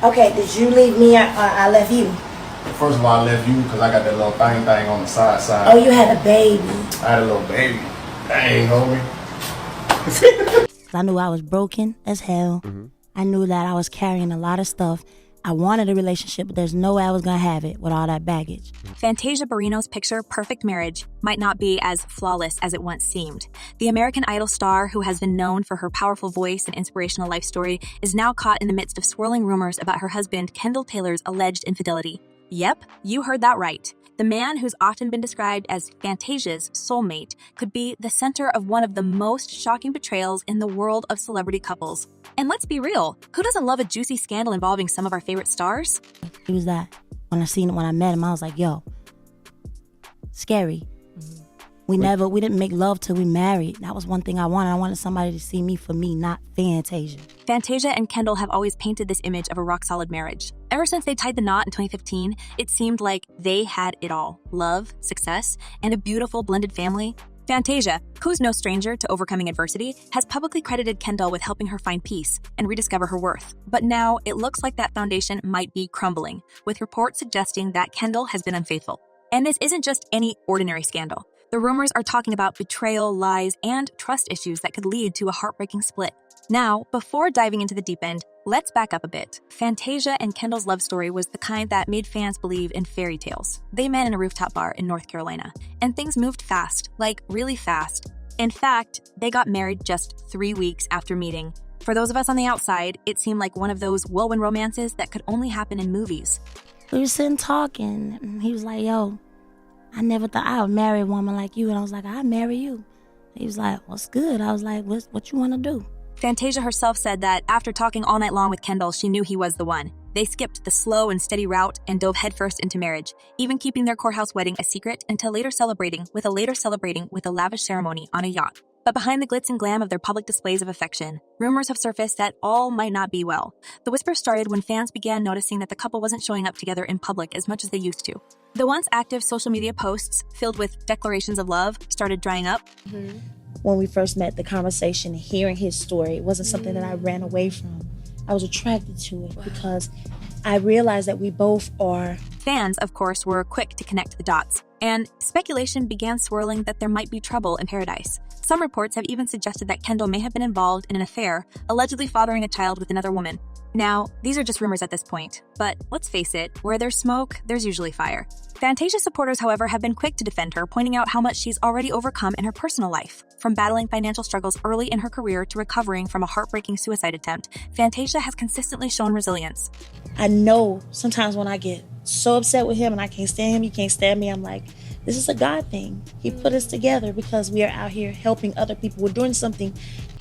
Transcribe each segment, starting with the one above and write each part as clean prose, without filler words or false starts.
Okay, did you leave me or I left you? First of all, I left you because I got that little thing on the side. Oh, you had a baby. I had a little baby. Dang, homie. I knew I was broken as hell. I knew that I was carrying a lot of stuff. I wanted a relationship, but there's no way I was going to have it with all that baggage. Fantasia Barrino's picture-perfect marriage might not be as flawless as it once seemed. The American Idol star, who has been known for her powerful voice and inspirational life story, is now caught in the midst of swirling rumors about her husband Kendall Taylor's alleged infidelity. Yep, you heard that right. The man who's often been described as Fantasia's soulmate could be the center of one of the most shocking betrayals in the world of celebrity couples. And let's be real, who doesn't love a juicy scandal involving some of our favorite stars? He was that. When I met him, I was like, yo, scary. We didn't make love till we married. That was one thing I wanted. I wanted somebody to see me for me, not Fantasia. Fantasia and Kendall have always painted this image of a rock-solid marriage. Ever since they tied the knot in 2015, it seemed like they had it all. Love, success, and a beautiful blended family. Fantasia, who's no stranger to overcoming adversity, has publicly credited Kendall with helping her find peace and rediscover her worth. But now, it looks like that foundation might be crumbling, with reports suggesting that Kendall has been unfaithful. And this isn't just any ordinary scandal. The rumors are talking about betrayal, lies, and trust issues that could lead to a heartbreaking split. Now, before diving into the deep end, let's back up a bit. Fantasia and Kendall's love story was the kind that made fans believe in fairy tales. They met in a rooftop bar in North Carolina, and things moved fast, like really fast. In fact, they got married just 3 weeks after meeting. For those of us on the outside, it seemed like one of those whirlwind romances that could only happen in movies. We were sitting talking, and he was like, yo, I never thought I would marry a woman like you. And I was like, I'd marry you. He was like, what's good? I was like, what you want to do? Fantasia herself said that after talking all night long with Kendall, she knew he was the one. They skipped the slow and steady route and dove headfirst into marriage, even keeping their courthouse wedding a secret until later celebrating with a lavish ceremony on a yacht. But behind the glitz and glam of their public displays of affection, rumors have surfaced that all might not be well. The whispers started when fans began noticing that the couple wasn't showing up together in public as much as they used to. The once active social media posts filled with declarations of love started drying up. When we first met, the conversation, hearing his story, it wasn't something that I ran away from. I was attracted to it because I realized that we both are. Fans, of course, were quick to connect the dots, and speculation began swirling that there might be trouble in paradise. Some reports have even suggested that Kendall may have been involved in an affair, allegedly fathering a child with another woman. Now, these are just rumors at this point, but let's face it, where there's smoke, there's usually fire. Fantasia supporters, however, have been quick to defend her, pointing out how much she's already overcome in her personal life. From battling financial struggles early in her career to recovering from a heartbreaking suicide attempt, Fantasia has consistently shown resilience. I know sometimes when I get so upset with him and I can't stand him, he can't stand me, I'm like, this is a God thing. He put us together because we are out here helping other people. We're doing something.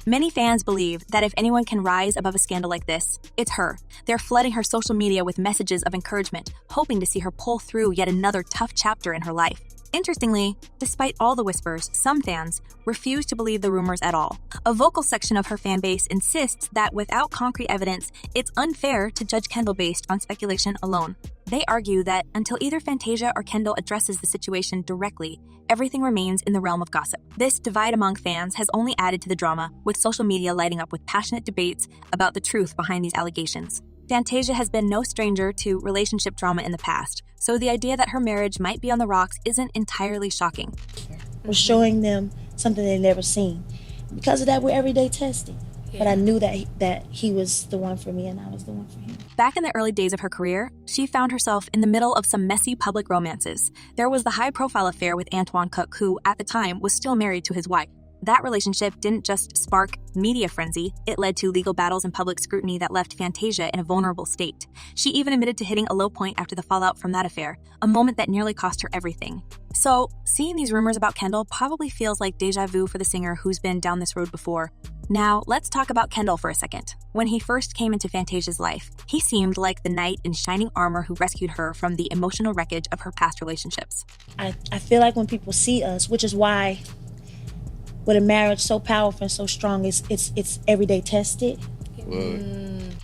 Many fans believe that if anyone can rise above a scandal like this, it's her. They're flooding her social media with messages of encouragement, hoping to see her pull through yet another tough chapter in her life. Interestingly, despite all the whispers, some fans refuse to believe the rumors at all. A vocal section of her fan base insists that without concrete evidence, it's unfair to judge Kendall based on speculation alone. They argue that until either Fantasia or Kendall addresses the situation directly, everything remains in the realm of gossip. This divide among fans has only added to the drama, with social media lighting up with passionate debates about the truth behind these allegations. Fantasia has been no stranger to relationship drama in the past, so the idea that her marriage might be on the rocks isn't entirely shocking. We're showing them something they've never seen. Because of that, we're everyday testing. Yeah. But I knew that he was the one for me and I was the one for him. Back in the early days of her career, she found herself in the middle of some messy public romances. There was the high-profile affair with Antoine Cook, who, at the time, was still married to his wife. That relationship didn't just spark media frenzy, it led to legal battles and public scrutiny that left Fantasia in a vulnerable state. She even admitted to hitting a low point after the fallout from that affair, a moment that nearly cost her everything. So, seeing these rumors about Kendall probably feels like déjà vu for the singer who's been down this road before. Now, let's talk about Kendall for a second. When he first came into Fantasia's life, he seemed like the knight in shining armor who rescued her from the emotional wreckage of her past relationships. I feel like when people see us, which is why with a marriage so powerful and so strong, it's everyday tested.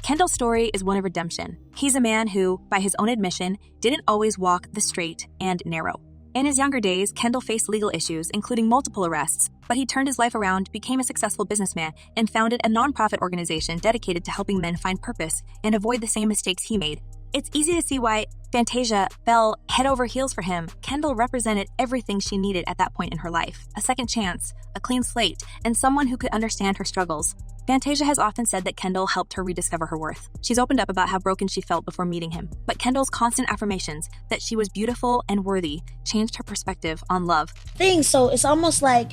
Kendall's story is one of redemption. He's a man who, by his own admission, didn't always walk the straight and narrow. In his younger days, Kendall faced legal issues, including multiple arrests, but he turned his life around, became a successful businessman, and founded a nonprofit organization dedicated to helping men find purpose and avoid the same mistakes he made. It's easy to see why Fantasia fell head over heels for him. Kendall represented everything she needed at that point in her life: a second chance, a clean slate, and someone who could understand her struggles. Fantasia has often said that Kendall helped her rediscover her worth. She's opened up about how broken she felt before meeting him, but Kendall's constant affirmations that she was beautiful and worthy changed her perspective on love. So it's almost like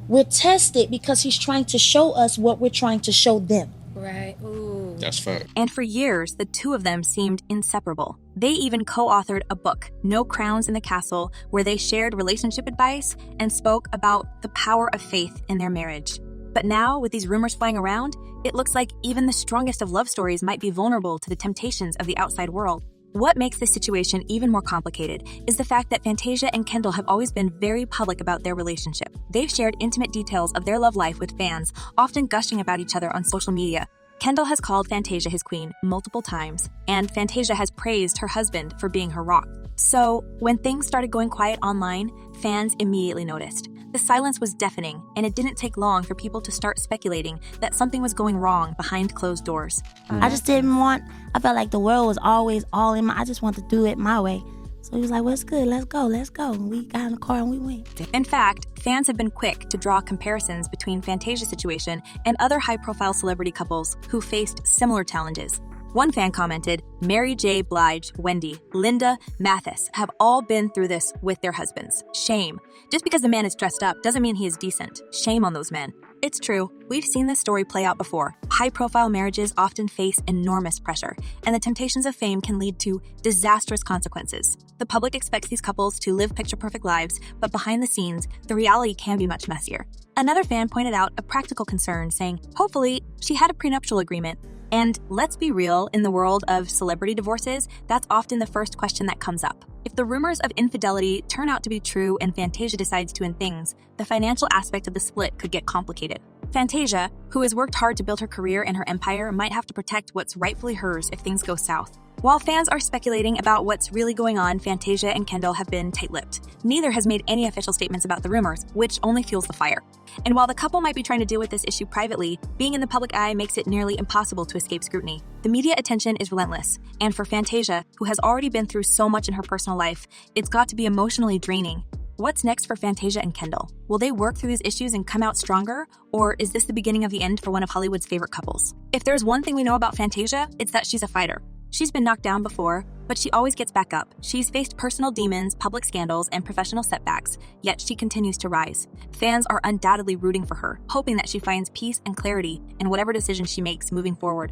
we're tested because he's trying to show us what we're trying to show them. Right. Ooh. That's fact. And for years, the two of them seemed inseparable. They even co-authored a book, No Crowns in the Castle, where they shared relationship advice and spoke about the power of faith in their marriage. But now, with these rumors flying around, it looks like even the strongest of love stories might be vulnerable to the temptations of the outside world. What makes this situation even more complicated is the fact that Fantasia and Kendall have always been very public about their relationship. They've shared intimate details of their love life with fans, often gushing about each other on social media. Kendall has called Fantasia his queen multiple times, and Fantasia has praised her husband for being her rock. So, when things started going quiet online, fans immediately noticed. The silence was deafening, and it didn't take long for people to start speculating that something was going wrong behind closed doors. I just didn't want, I felt like the world was always all in I just wanted to do it my way. So he was like, well, it's good, let's go. And we got in the car and we went. In fact, fans have been quick to draw comparisons between Fantasia's situation and other high-profile celebrity couples who faced similar challenges. One fan commented, Mary J. Blige, Wendy, Linda, Mathis have all been through this with their husbands. Shame. Just because the man is dressed up doesn't mean he is decent. Shame on those men. It's true. We've seen this story play out before. High-profile marriages often face enormous pressure, and the temptations of fame can lead to disastrous consequences. The public expects these couples to live picture-perfect lives, but behind the scenes, the reality can be much messier. Another fan pointed out a practical concern, saying, hopefully, she had a prenuptial agreement. And let's be real, in the world of celebrity divorces, that's often the first question that comes up. If the rumors of infidelity turn out to be true and Fantasia decides to end things, the financial aspect of the split could get complicated. Fantasia, who has worked hard to build her career and her empire, might have to protect what's rightfully hers if things go south. While fans are speculating about what's really going on, Fantasia and Kendall have been tight-lipped. Neither has made any official statements about the rumors, which only fuels the fire. And while the couple might be trying to deal with this issue privately, being in the public eye makes it nearly impossible to escape scrutiny. The media attention is relentless, and for Fantasia, who has already been through so much in her personal life, it's got to be emotionally draining. What's next for Fantasia and Kendall? Will they work through these issues and come out stronger? Or is this the beginning of the end for one of Hollywood's favorite couples? If there's one thing we know about Fantasia, it's that she's a fighter. She's been knocked down before, but she always gets back up. She's faced personal demons, public scandals, and professional setbacks, yet she continues to rise. Fans are undoubtedly rooting for her, hoping that she finds peace and clarity in whatever decision she makes moving forward.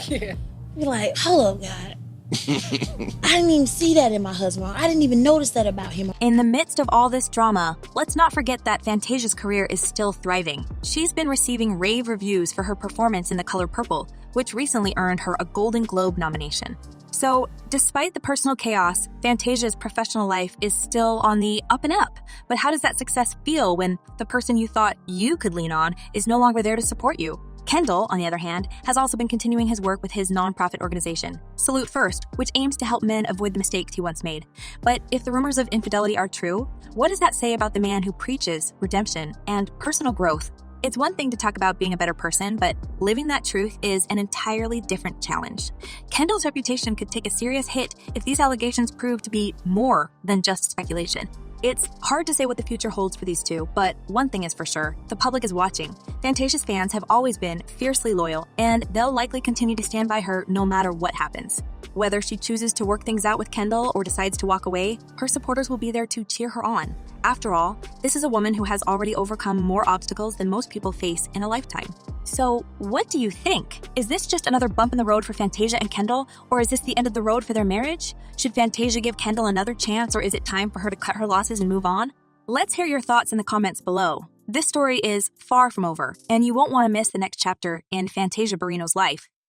You're like, hold up, God. I didn't even see that in my husband. I didn't even notice that about him. In the midst of all this drama, let's not forget that Fantasia's career is still thriving. She's been receiving rave reviews for her performance in The Color Purple, which recently earned her a Golden Globe nomination. So, despite the personal chaos, Fantasia's professional life is still on the up and up. But how does that success feel when the person you thought you could lean on is no longer there to support you? Kendall, on the other hand, has also been continuing his work with his nonprofit organization, Salute First, which aims to help men avoid the mistakes he once made. But if the rumors of infidelity are true, what does that say about the man who preaches redemption and personal growth? It's one thing to talk about being a better person, but living that truth is an entirely different challenge. Kendall's reputation could take a serious hit if these allegations prove to be more than just speculation. It's hard to say what the future holds for these two, but one thing is for sure, the public is watching. Fantasia's fans have always been fiercely loyal, and they'll likely continue to stand by her no matter what happens. Whether she chooses to work things out with Kendall or decides to walk away, her supporters will be there to cheer her on. After all, this is a woman who has already overcome more obstacles than most people face in a lifetime. So, what do you think? Is this just another bump in the road for Fantasia and Kendall, or is this the end of the road for their marriage? Should Fantasia give Kendall another chance, or is it time for her to cut her losses and move on? Let's hear your thoughts in the comments below. This story is far from over, and you won't want to miss the next chapter in Fantasia Barrino's life.